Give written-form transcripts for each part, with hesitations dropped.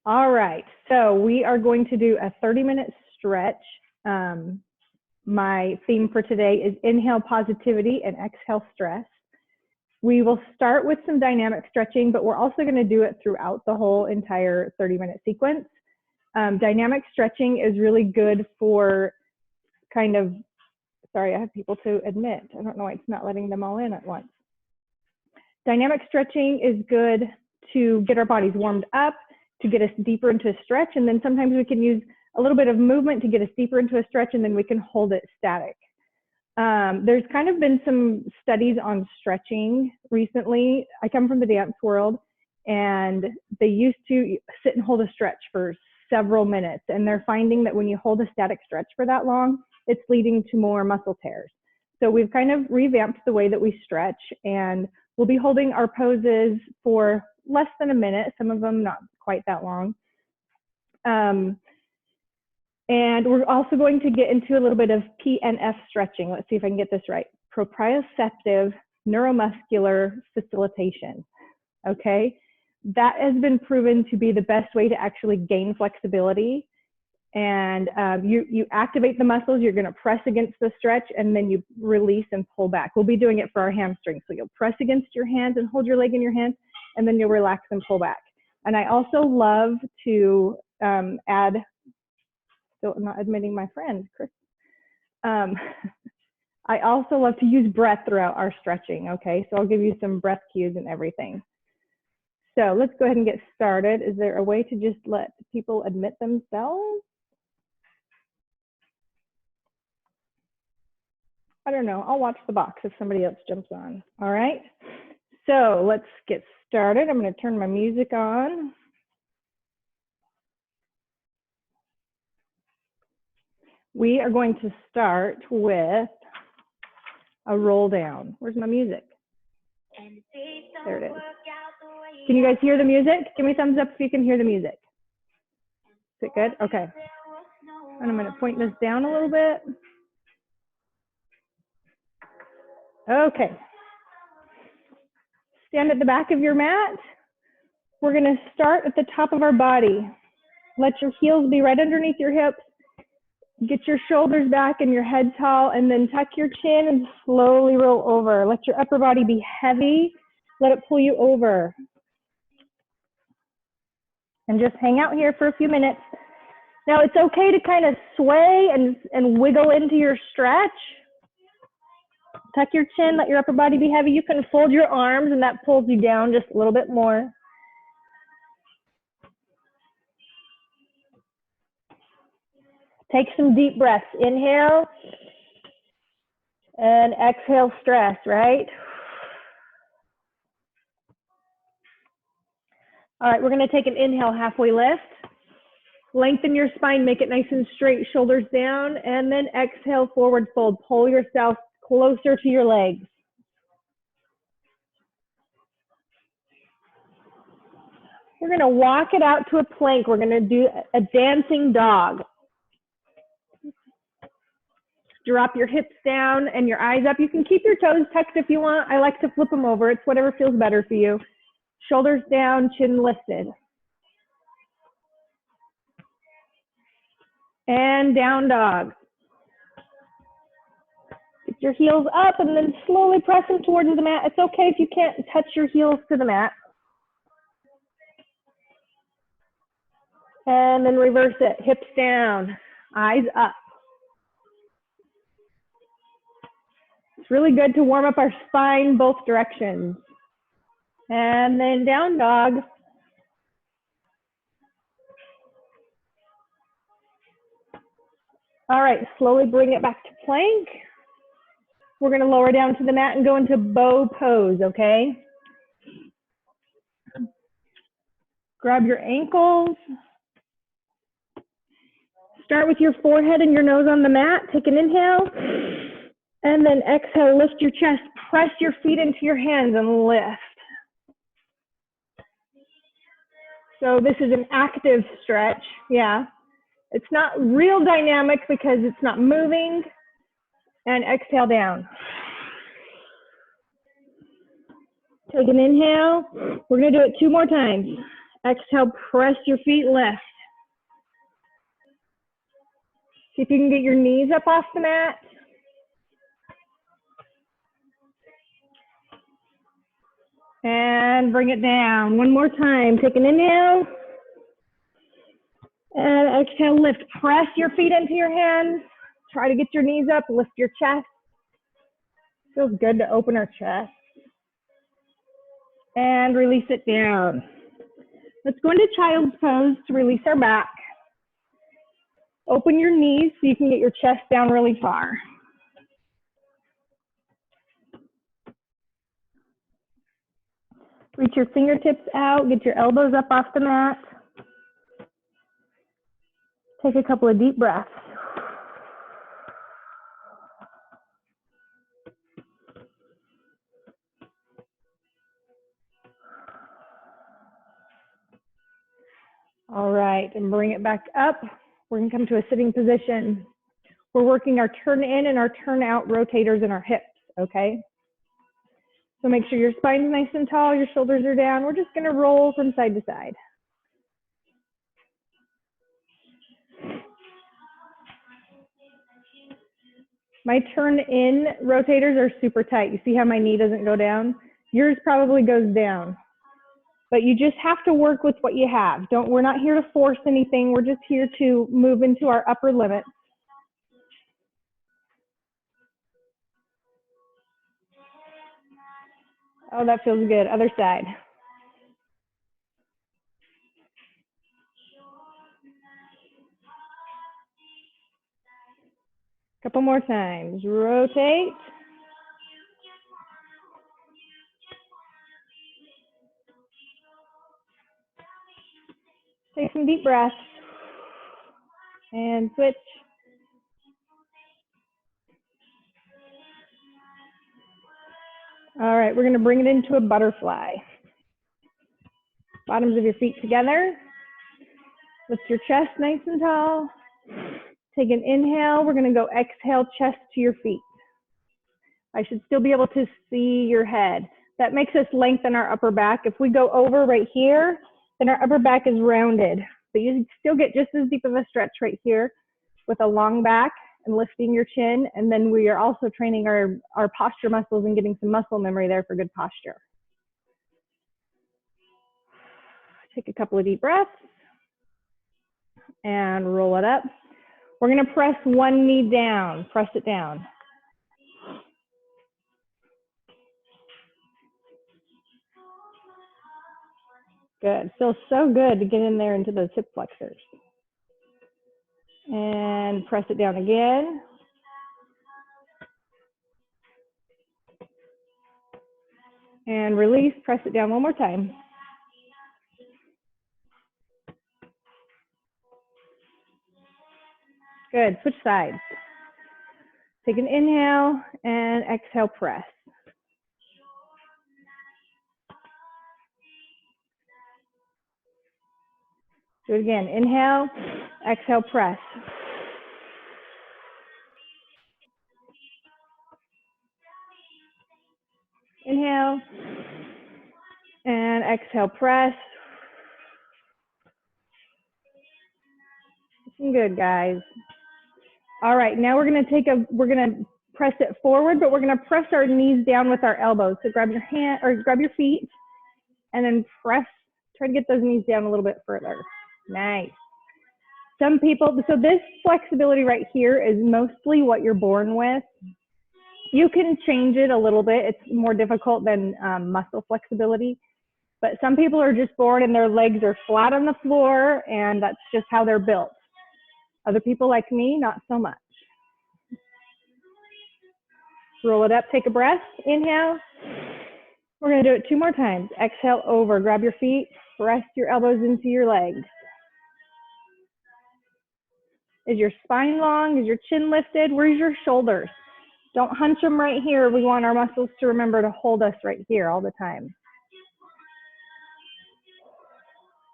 All right, so we are going to do a 30-minute stretch. My theme for today is inhale positivity and exhale stress. We will start with some dynamic stretching, but we're also going to do it throughout the whole entire 30-minute sequence. Dynamic stretching is really good for kind of, sorry, I have people to admit. I don't know why it's not letting them all in at once. Dynamic stretching is good to get our bodies warmed up, to get us deeper into a stretch, and then sometimes we can use a little bit of movement to get us deeper into a stretch, and then we can hold it static. There's kind of been some studies on stretching recently. I come from the dance world, and they used to sit and hold a stretch for several minutes, and they're finding that when you hold a static stretch for that long, it's leading to more muscle tears. So we've kind of revamped the way that we stretch, and we'll be holding our poses for less than a minute, some of them not quite that long. And we're also going to get into a little bit of PNF stretching. Let's see if I can get this right. Proprioceptive neuromuscular facilitation. Okay, that has been proven to be the best way to actually gain flexibility. And you activate the muscles, you're going to press against the stretch, and then you release and pull back. We'll be doing it for our hamstrings. So you'll press against your hands and hold your leg in your hands, and then you'll relax and pull back. And I also love to add, still not admitting my friend, Chris. I also love to use breath throughout our stretching, okay? So I'll give you some breath cues and everything. So let's go ahead and get started. Is there a way to just let people admit themselves? I don't know, I'll watch the box if somebody else jumps on. All right, so let's get started. I'm going to turn my music on. We are going to start with a roll down. Where's my music? There it is. Can you guys hear the music? Give me a thumbs up if you can hear the music. Is it good? Okay. And I'm going to point this down a little bit. Okay. Stand at the back of your mat. We're going to start at the top of our body. Let your heels be right underneath your hips. Get your shoulders back and your head tall, and then tuck your chin and slowly roll over. Let your upper body be heavy. Let it pull you over. And just hang out here for a few minutes. Now it's okay to kind of sway and wiggle into your stretch. Tuck your chin, let your upper body be heavy. You can fold your arms and that pulls you down just a little bit more. Take some deep breaths. Inhale and exhale stress, right? All right, we're going to take an inhale, halfway lift. Lengthen your spine, make it nice and straight, shoulders down, and then exhale, forward fold. Pull yourself closer to your legs. We're going to walk it out to a plank. We're going to do a dancing dog. Drop your hips down and your eyes up. You can keep your toes tucked if you want. I like to flip them over. It's whatever feels better for you. Shoulders down, chin lifted. And down dog. Get your heels up and then slowly press them towards the mat. It's okay if you can't touch your heels to the mat. And then reverse it, hips down, eyes up. It's really good to warm up our spine both directions. And then down dog. All right, slowly bring it back to plank. We're going to lower down to the mat and go into bow pose, okay? Grab your ankles. Start with your forehead and your nose on the mat. Take an inhale. And then exhale, lift your chest. Press your feet into your hands and lift. So this is an active stretch, yeah. It's not real dynamic because it's not moving. And exhale down. Take an inhale. We're going to do it 2 more times. Exhale, press your feet, lift. See if you can get your knees up off the mat. And bring it down. One more time. Take an inhale. And exhale, lift. Press your feet into your hands. Try to get your knees up. Lift your chest. Feels good to open our chest. And release it down. Let's go into child's pose to release our back. Open your knees so you can get your chest down really far. Reach your fingertips out. Get your elbows up off the mat. Take a couple of deep breaths. All right, and bring it back up. We're gonna come to a sitting position. We're working our turn in and our turn out rotators in our hips, okay? So make sure your spine's nice and tall, your shoulders are down. We're just gonna roll from side to side. My turn in rotators are super tight. You see how my knee doesn't go down? Yours probably goes down. But you just have to work with what you have. We're not here to force anything. We're just here to move into our upper limit. Oh, that feels good. Other side. Couple more times. Rotate. Take some deep breaths. And switch. All right, we're going to bring it into a butterfly. Bottoms of your feet together. Lift your chest nice and tall. Take an inhale. We're going to go exhale, chest to your feet. I should still be able to see your head. That makes us lengthen our upper back. If we go over right here, then our upper back is rounded. But you still get just as deep of a stretch right here with a long back and lifting your chin. And then we are also training our posture muscles and getting some muscle memory there for good posture. Take a couple of deep breaths and roll it up. We're going to press one knee down. Press it down. Good. Feels so good to get in there into those hip flexors. And press it down again. And release. Press it down one more time. Good. Switch sides. Take an inhale and exhale, press. Do it again. Inhale, exhale, press. Inhale and exhale, press. Looking good, guys. All right, now we're gonna press it forward, but we're gonna press our knees down with our elbows. So grab your hand or grab your feet and then press, try to get those knees down a little bit further. Nice. Some people, so this flexibility right here is mostly what you're born with. You can change it a little bit. It's more difficult than muscle flexibility. But some people are just born and their legs are flat on the floor and that's just how they're built. Other people like me, not so much. Roll it up, take a breath, inhale. We're gonna do it 2 more times. Exhale over, grab your feet, press your elbows into your legs. Is your spine long? Is your chin lifted? Where's your shoulders? Don't hunch them right here. We want our muscles to remember to hold us right here all the time.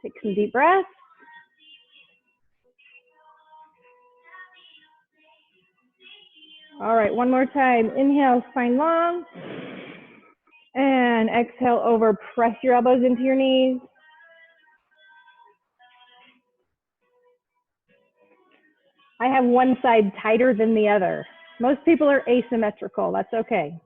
Take some deep breaths. All right, one more time. Inhale, spine long. And exhale over, press your elbows into your knees. I have one side tighter than the other. Most people are asymmetrical. That's okay.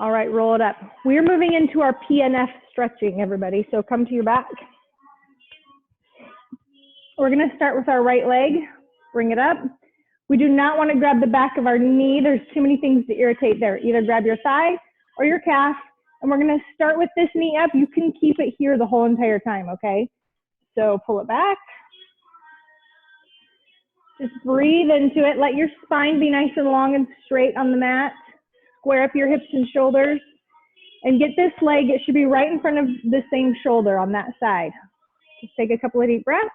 All right, roll it up. We're moving into our PNF stretching, everybody. So come to your back. We're going to start with our right leg. Bring it up. We do not want to grab the back of our knee. There's too many things to irritate there. Either grab your thigh or your calf. And we're going to start with this knee up. You can keep it here the whole entire time, okay? So pull it back. Just breathe into it. Let your spine be nice and long and straight on the mat. Square up your hips and shoulders. And get this leg, it should be right in front of the same shoulder on that side. Just take a couple of deep breaths.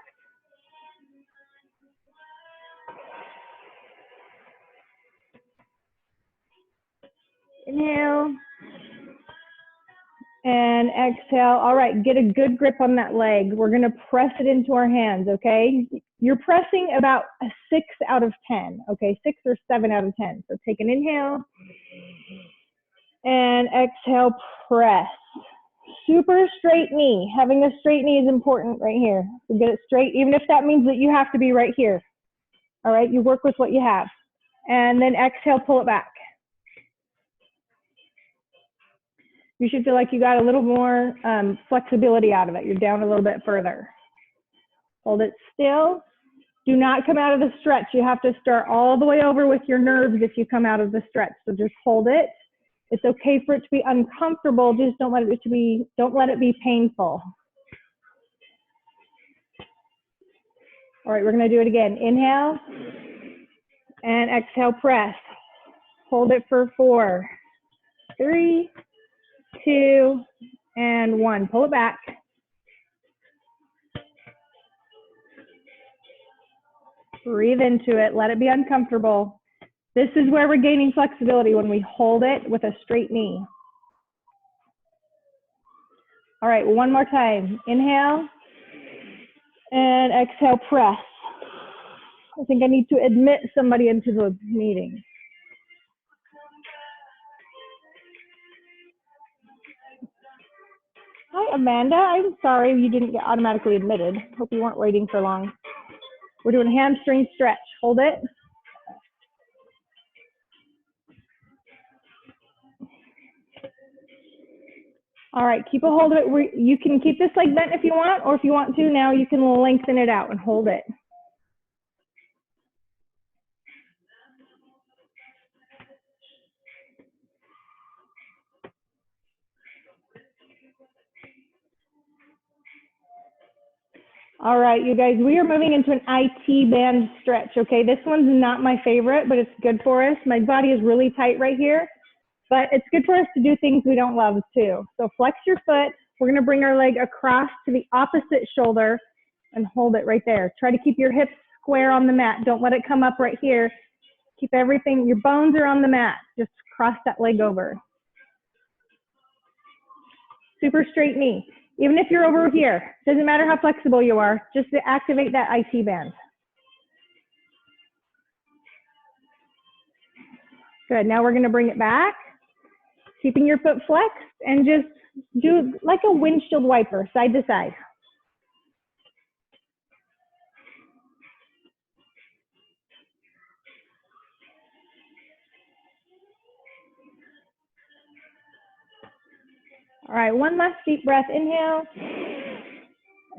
Inhale. And exhale. All right, get a good grip on that leg. We're gonna press it into our hands, okay? You're pressing about a 6 out of 10, okay? 6 or 7 out of 10. So take an inhale. And exhale, press. Super straight knee. Having a straight knee is important right here. So get it straight, even if that means that you have to be right here. All right, you work with what you have. And then exhale, pull it back. You should feel like you got a little more flexibility out of it. You're down a little bit further. Hold it still. Do not come out of the stretch. You have to start all the way over with your nerves if you come out of the stretch. So just hold it. It's okay for it to be uncomfortable. Just don't let it be painful. All right, we're going to do it again. Inhale and exhale, press. Hold it for 4, 3, 2, and 1. Pull it back. Breathe into it. Let it be uncomfortable. This is where we're gaining flexibility, when we hold it with a straight knee. All right, one more time. Inhale and exhale, press. I think I need to admit somebody into the meeting. Hi, Amanda. I'm sorry you didn't get automatically admitted. Hope you weren't waiting for long. We're doing a hamstring stretch. Hold it. All right, keep a hold of it. You can keep this leg bent if you want, or if you want to now, you can lengthen it out and hold it. All right, you guys, we are moving into an IT band stretch, okay? This one's not my favorite, but it's good for us. My body is really tight right here, but it's good for us to do things we don't love too. So flex your foot. We're gonna bring our leg across to the opposite shoulder and hold it right there. Try to keep your hips square on the mat. Don't let it come up right here. Keep everything, your bones are on the mat. Just cross that leg over. Super straight knee. Even if you're over here, doesn't matter how flexible you are, just to activate that IT band. Good, now we're gonna bring it back, keeping your foot flexed, and just do like a windshield wiper, side to side. All right, one last deep breath, inhale,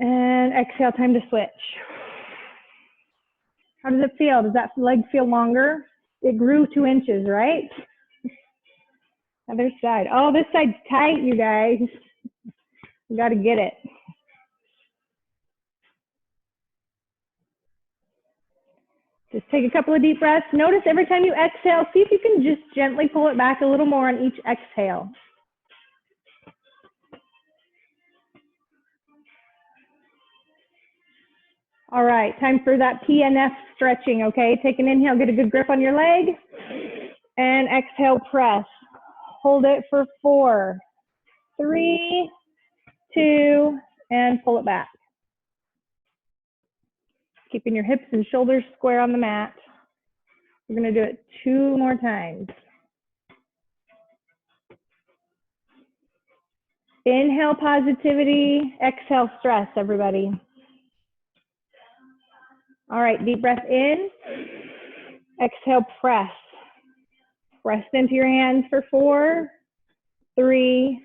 and exhale, time to switch. How does it feel? Does that leg feel longer? It grew 2 inches, right? Other side. Oh, this side's tight, you guys. You gotta get it. Just take a couple of deep breaths. Notice every time you exhale, see if you can just gently pull it back a little more on each exhale. All right, time for that PNF stretching, okay? Take an inhale, get a good grip on your leg, and exhale, press. Hold it for 4, 3, 2, and pull it back. Keeping your hips and shoulders square on the mat. We're gonna do it 2 more times. Inhale positivity, exhale stress, everybody. All right, deep breath in. Exhale, press. Press into your hands for 4, 3,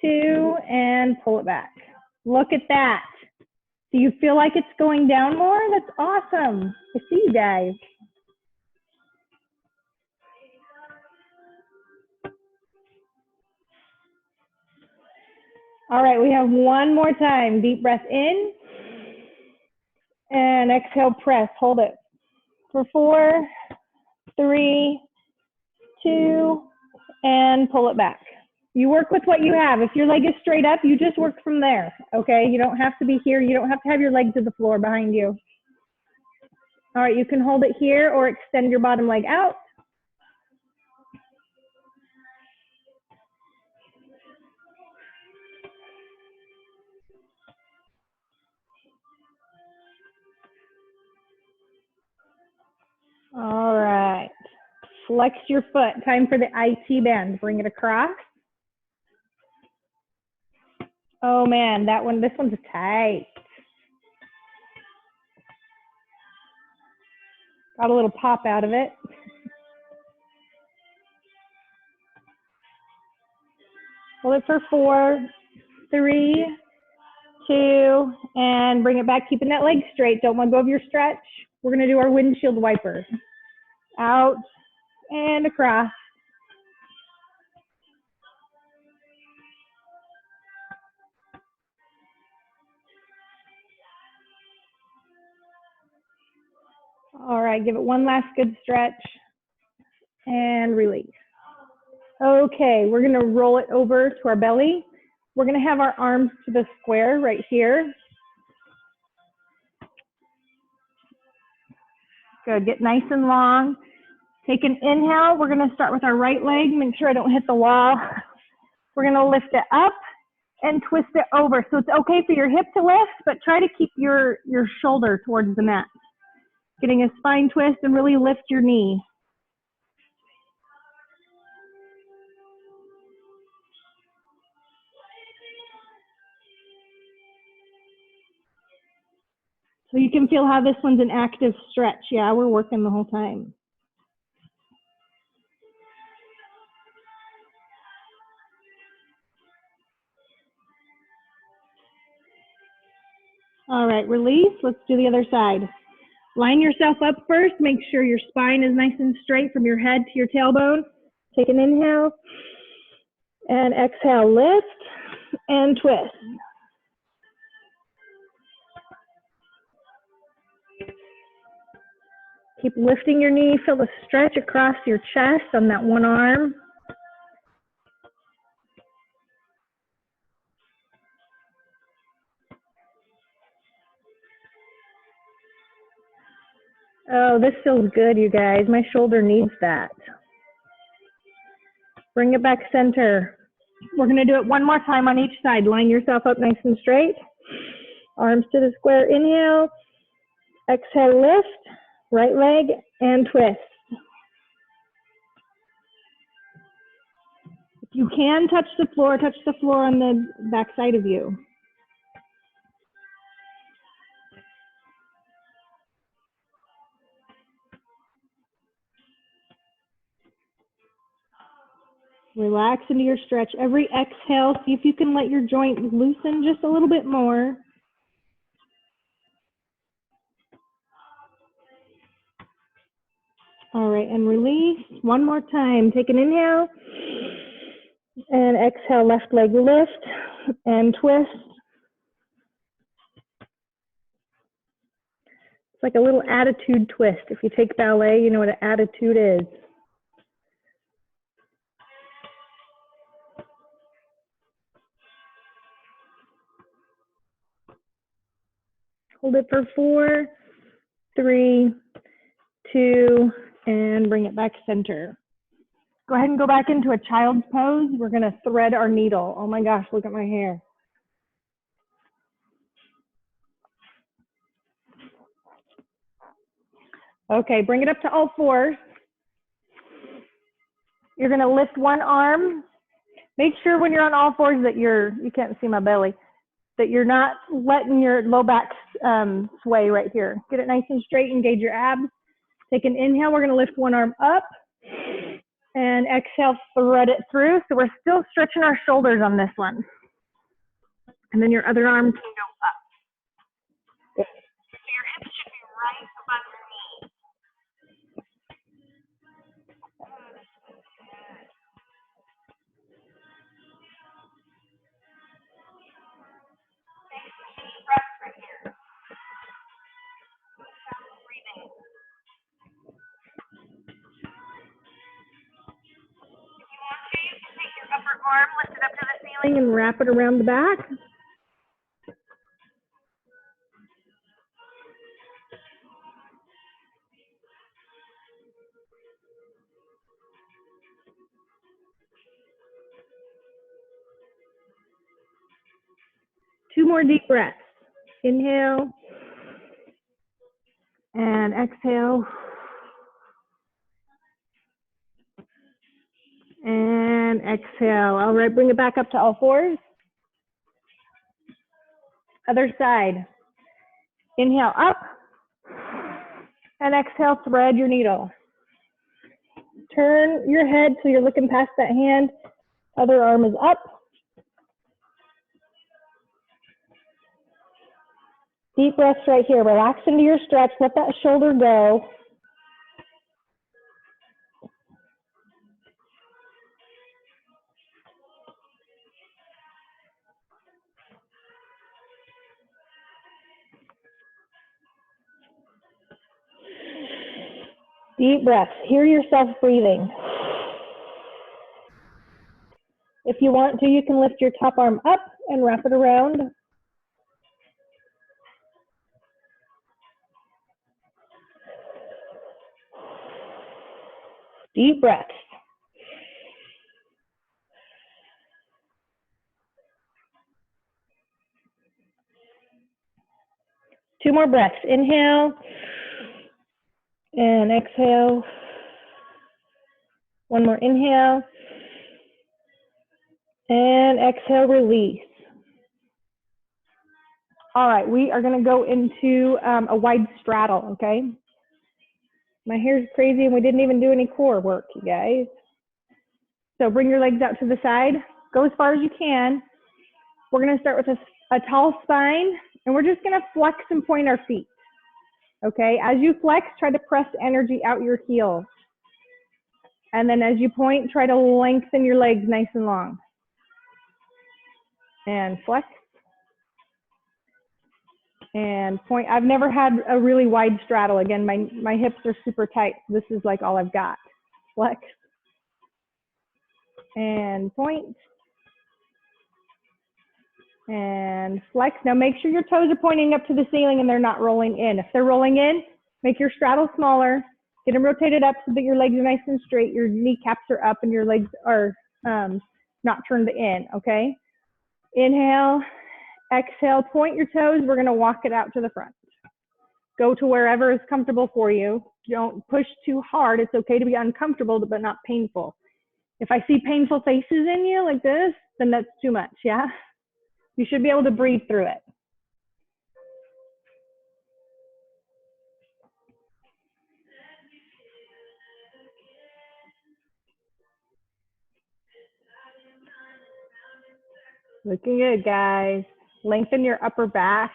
2, and pull it back. Look at that. Do you feel like it's going down more? That's awesome. I see you guys. All right, we have one more time. Deep breath in. And exhale, press. Hold it for 4, 3, 2, and pull it back. You work with what you have. If your leg is straight up, you just work from there, okay? You don't have to be here. You don't have to have your leg to the floor behind you. All right, you can hold it here or extend your bottom leg out. All right, flex your foot. Time for the IT bend. Bring it across. Oh man, this one's tight. Got a little pop out of it. Hold it for 4, 3, 2, and bring it back, keeping that leg straight. Don't let go of your stretch. We're gonna do our windshield wiper. Out and across. All right, give it one last good stretch and release. Okay, we're gonna roll it over to our belly. We're gonna have our arms to the square right here. Good, get nice and long. Take an inhale. We're gonna start with our right leg. Make sure I don't hit the wall. We're gonna lift it up and twist it over. So it's okay for your hip to lift, but try to keep your shoulder towards the mat. Getting a spine twist and really lift your knee. So you can feel how this one's an active stretch. Yeah, we're working the whole time. All right, release. Let's do the other side. Line yourself up first. Make sure your spine is nice and straight from your head to your tailbone. Take an inhale and exhale, lift and twist. Keep lifting your knee. Feel the stretch across your chest on that one arm. Oh, this feels good, you guys. My shoulder needs that. Bring it back center. We're going to do it one more time on each side. Line yourself up nice and straight. Arms to the square. Inhale. Exhale, lift. Right leg and twist. If you can touch the floor on the back side of you. Relax into your stretch. Every exhale, see if you can let your joint loosen just a little bit more. All right, and release. One more time. Take an inhale. And exhale, left leg lift and twist. It's like a little attitude twist. If you take ballet, you know what an attitude is. Hold it for 4, 3, 2, and bring it back center. Go ahead and go back into a child's pose. We're going to thread our needle. Oh my gosh, look at my hair. Okay, bring it up to all fours. You're going to lift one arm. Make sure when you're on all fours that you can't see my belly, that you're not letting your low back sway right here. Get it nice and straight, engage your abs. Take an inhale, we're gonna lift one arm up. And exhale, thread it through. So we're still stretching our shoulders on this one. And then your other arm can go up. So your hips should be right above your knees. Take some deep breaths right here. Breathing. If you want to, you can take your upper arm, lift it up to the ceiling, and wrap it around the back. Two more deep breaths. Inhale and exhale. And exhale. All right, bring it back up to all fours. Other side. Inhale up. And exhale, thread your needle. Turn your head so you're looking past that hand. Other arm is up. Deep breaths right here. Relax into your stretch. Let that shoulder go. Deep breaths. Hear yourself breathing. If you want to, you can lift your top arm up and wrap it around. Deep breaths. Two more breaths. Inhale and exhale. One more inhale and exhale, release. All right, we are going to go into a wide straddle, okay? My hair's crazy and we didn't even do any core work, you guys. So bring your legs out to the side. Go as far as you can. We're going to start with a tall spine, and we're just going to flex and point our feet, okay? As you flex, try to press energy out your heels. And then as you point, try to lengthen your legs nice and long. And flex. And point. I've never had a really wide straddle. Again, my hips are super tight. This is like all I've got. Flex. And point. And flex. Now make sure your toes are pointing up to the ceiling and they're not rolling in. If they're rolling in, make your straddle smaller. Get them rotated up so that your legs are nice and straight. Your kneecaps are up and your legs are not turned in, okay? Inhale, exhale, point your toes. We're gonna walk it out to the front. Go to wherever is comfortable for you. Don't push too hard. It's okay to be uncomfortable, but not painful. If I see painful faces in you like this, then that's too much, yeah? You should be able to breathe through it. Looking good, guys. Lengthen your upper back.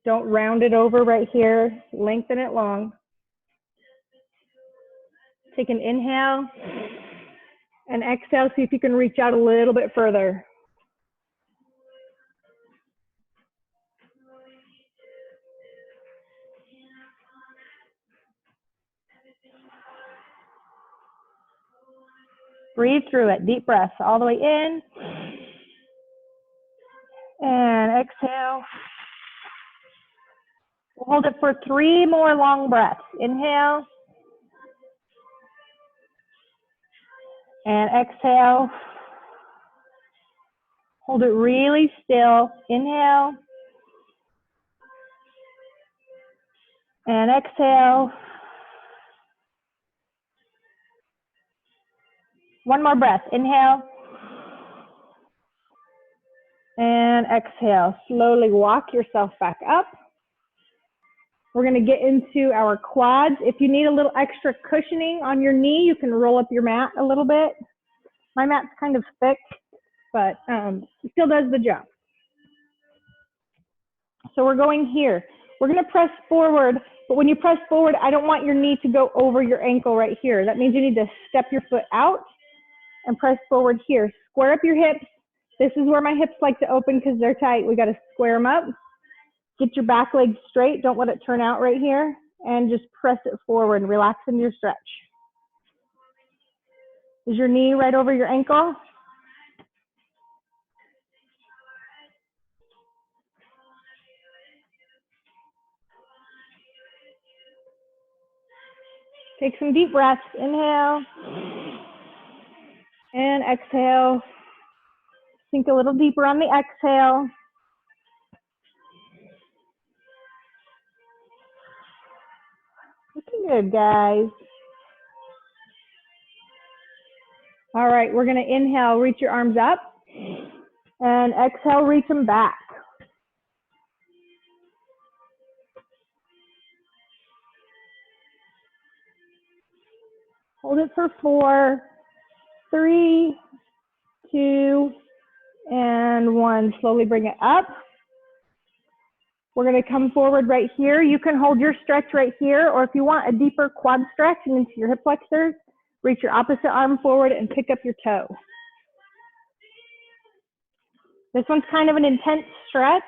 Don't round it over right here. Lengthen it long. Take an inhale and exhale. See if you can reach out a little bit further. Breathe through it. Deep breaths all the way in. And exhale. We'll hold it for 3 more long breaths. Inhale. And exhale. Hold it really still. Inhale. And exhale. One more breath. Inhale. And exhale. Slowly walk yourself back up. We're going to get into our quads. If you need a little extra cushioning on your knee, you can roll up your mat a little bit. My mat's kind of thick, but it still does the job. So we're going here. We're going to press forward, but when you press forward, I don't want your knee to go over your ankle right here. That means you need to step your foot out and press forward here. Square up your hips. This is where my hips like to open because they're tight. We got to square them up. Get your back leg straight. Don't let it turn out right here. And just press it forward and relax into your stretch. Is your knee right over your ankle? Take some deep breaths. Inhale and exhale. Sink a little deeper on the exhale. Looking good, guys. All right, we're going to inhale, reach your arms up, and exhale, reach them back. Hold it for 4, 3, 2, and 1. Slowly bring it up. We're going to come forward right here. You can hold your stretch right here, or if you want a deeper quad stretch and into your hip flexors, reach your opposite arm forward and pick up your toe. This one's kind of an intense stretch,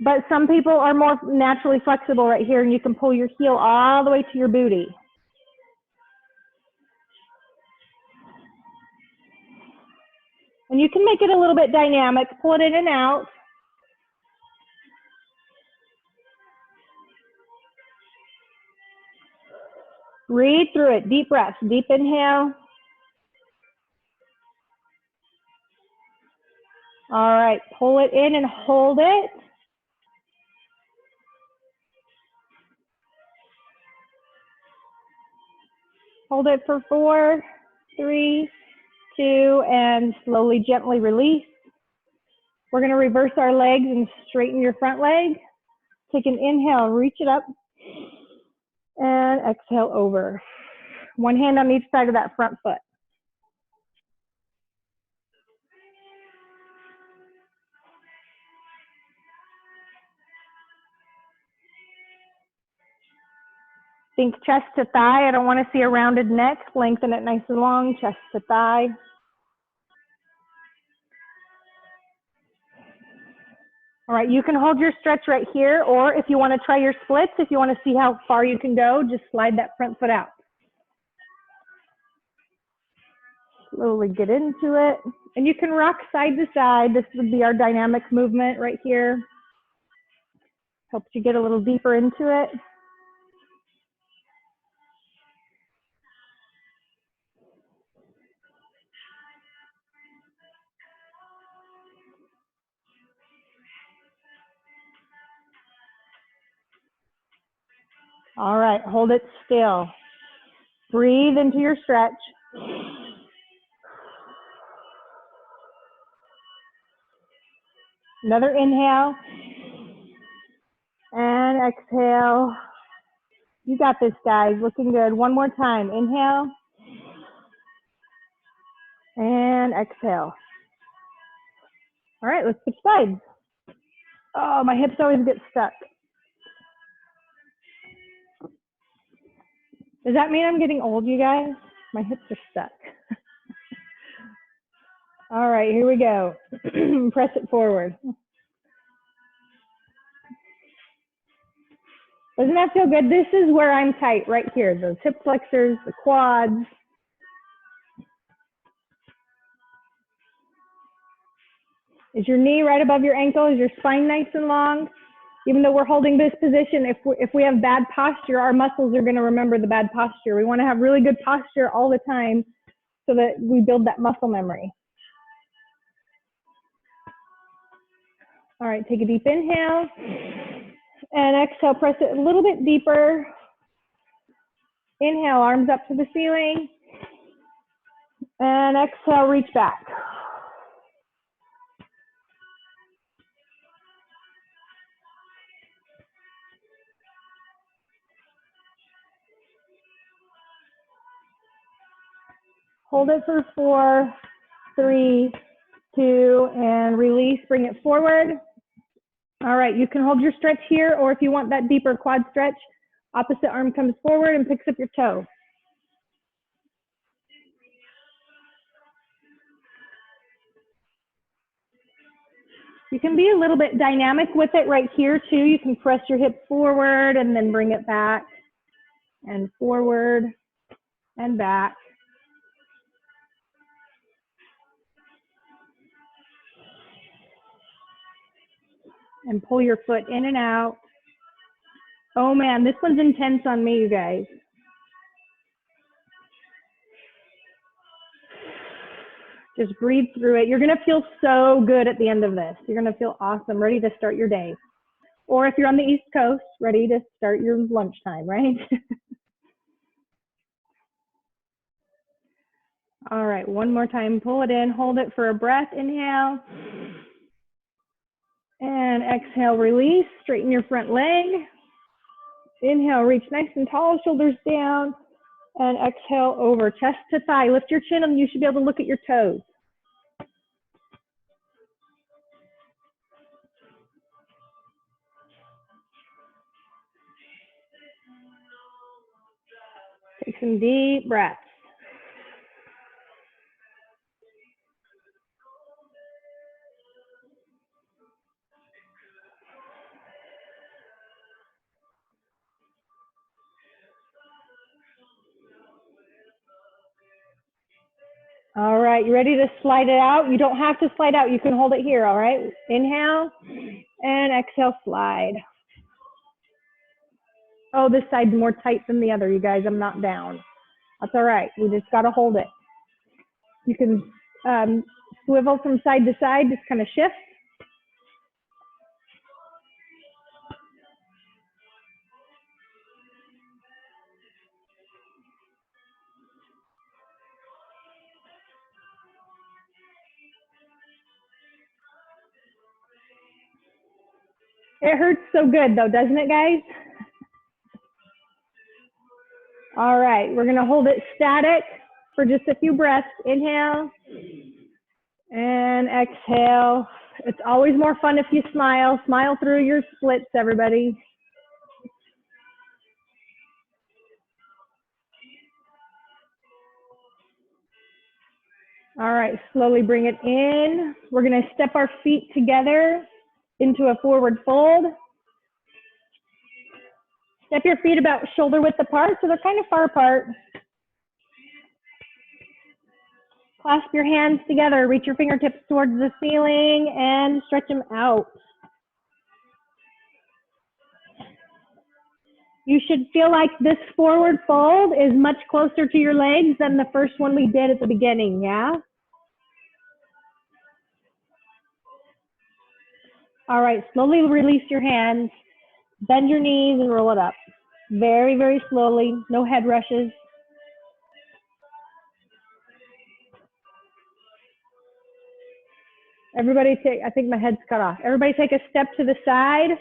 but some people are more naturally flexible right here, and you can pull your heel all the way to your booty. And you can make it a little bit dynamic, pull it in and out. Breathe through it, deep breaths, deep inhale. All right, pull it in and hold it. Hold it for 4, 3, 2, and slowly, gently release. We're going to reverse our legs and straighten your front leg. Take an inhale, reach it up, and exhale over. One hand on each side of that front foot. Think chest to thigh. I don't want to see a rounded neck. Lengthen it nice and long, chest to thigh. All right, you can hold your stretch right here, or if you want to try your splits, if you want to see how far you can go, just slide that front foot out. Slowly get into it. And you can rock side to side. This would be our dynamic movement right here. Helps you get a little deeper into it. All right, hold it still. Breathe into your stretch. Another inhale. And exhale. You got this, guys. Looking good. One more time. Inhale. And exhale. All right, let's switch sides. Oh, my hips always get stuck. Does that mean I'm getting old, you guys? My hips are stuck. All right, here we go. Press it forward. Doesn't that feel good? This is where I'm tight, right here. Those hip flexors, the quads. Is your knee right above your ankle? Is your spine nice and long? Even though we're holding this position, if we have bad posture, our muscles are going to remember the bad posture. We want to have really good posture all the time so that we build that muscle memory. All right, take a deep inhale and exhale, press it a little bit deeper. Inhale, arms up to the ceiling. And exhale, reach back. Hold it for 4, 3, 2, and release. Bring it forward. All right, you can hold your stretch here, or if you want that deeper quad stretch, opposite arm comes forward and picks up your toe. You can be a little bit dynamic with it right here too. You can press your hips forward and then bring it back and forward and back. And pull your foot in and out. Oh man, this one's intense on me, you guys. Just breathe through it. You're gonna feel so good at the end of this. You're gonna feel awesome, ready to start your day. Or if you're on the East Coast, ready to start your lunchtime, right? All right, one more time, pull it in, hold it for a breath, inhale. And exhale, release, straighten your front leg. Inhale, reach nice and tall, shoulders down. And exhale over, chest to thigh. Lift your chin and you should be able to look at your toes. Take some deep breaths. All right, you ready to slide it out? You don't have to slide out. You can hold it here, all right? Inhale and exhale, slide. Oh, this side's more tight than the other, you guys. I'm not down. That's all right. We just got to hold it. You can swivel from side to side, just kind of shift. It hurts so good though, doesn't it, guys? All right, we're gonna hold it static for just a few breaths. Inhale and exhale. It's always more fun if you smile. Smile through your splits, everybody. All right, slowly bring it in. We're gonna step our feet together into a forward fold. Step your feet about shoulder width apart, so they're kind of far apart. Clasp your hands together, reach your fingertips towards the ceiling and stretch them out. You should feel like this forward fold is much closer to your legs than the first one we did at the beginning, yeah? All right, slowly release your hands, bend your knees and roll it up. Very, very slowly, no head rushes. Everybody take, I think my head's cut off. Everybody take a step to the side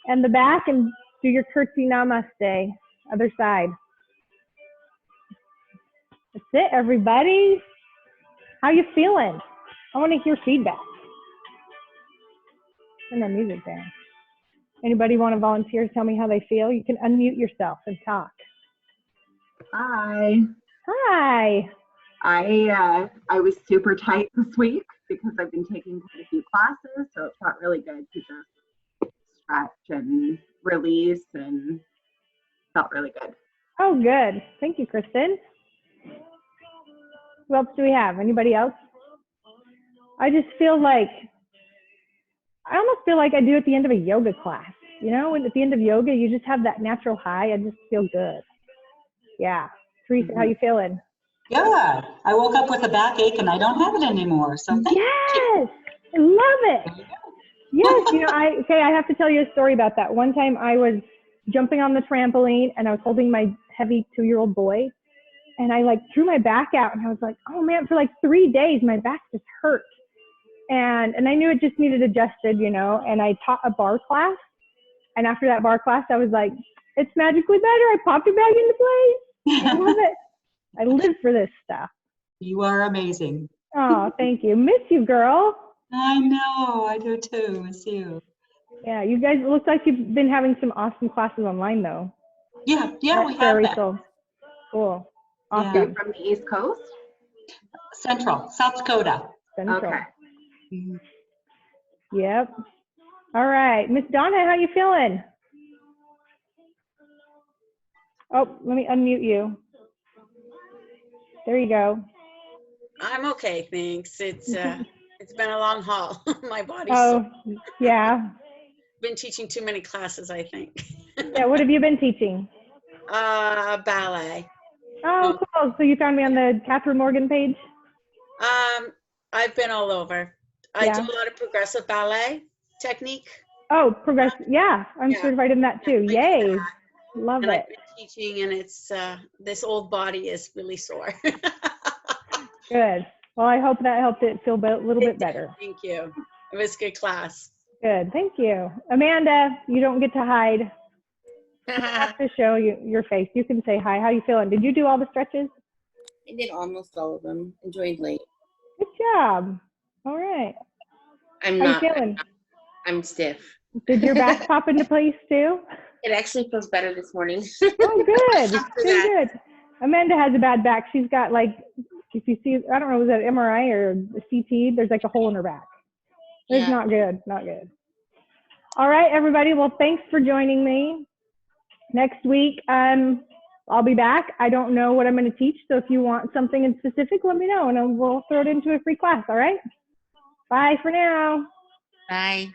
and the back and do your curtsy namaste. Other side. That's it, everybody. How you feeling? I want to hear feedback. And the music there. Anybody want to volunteer? Tell me how they feel. You can unmute yourself and talk. Hi. Hi. I was super tight this week because I've been taking quite a few classes, so it felt really good to just stretch and release, and felt really good. Oh, good. Thank you, Kristen. Who else do we have? Anybody else? I just feel like, I almost feel like I do at the end of a yoga class. You know, at the end of yoga, you just have that natural high. I just feel good. Yeah. Teresa, how you feeling? Good. I woke up with a backache and I don't have it anymore. So thank you. Yes, I love it. Yes, you know, I have to tell you a story about that. One time I was jumping on the trampoline and I was holding my heavy 2-year-old boy, and I like threw my back out and I was like, oh man, for like 3 days my back just hurt. And I knew it just needed adjusted, you know, and I taught a bar class. And after that bar class, I was like, it's magically better. I popped it back into place. I love it. I live for this stuff. You are amazing. Oh, thank you. Miss you, girl. I know, I do too. Miss you. Yeah, you guys, it looks like you've been having some awesome classes online, though. Yeah, we That's have very that. cool. Cool. Yeah. Are you Awesome. from the East Coast? Central, South Dakota. Central. Okay. Mhm. Yep. All right. Miss Donna, how you feeling? Oh, let me unmute you. There you go. I'm okay, thanks. It's been a long haul. My body's Oh, yeah. been teaching too many classes, I think. Yeah, what have you been teaching? Ballet. Oh, cool. So you found me on the Catherine Morgan page? I've been all over. I Yeah. do a lot of progressive ballet technique. Oh, progress. Yeah, I'm Yeah. certified in that too. I do Yay. that, Love and it. I've been teaching, and it's this old body is really sore. Good. Well, I hope that helped it feel a little bit better. Thank you. It was a good class. Good. Thank you. Amanda, you don't get to hide. You don't have to show your face. You can say hi. How you feeling? Did you do all the stretches? I did almost all of them. Enjoyed late. Good job. All right. I'm How not. you feeling? I'm stiff. Did your back pop into place too? It actually feels better this morning. Oh, good. After Good, that. good. Amanda has a bad back. She's got like, if you see, I don't know, was that MRI or CT? There's like a hole in her back. It's Yeah. not good. Not good. All right, everybody. Well, thanks for joining me. Next week, I'll be back. I don't know what I'm going to teach, so if you want something in specific, let me know, and we'll throw it into a free class. All right. Bye for now. Bye.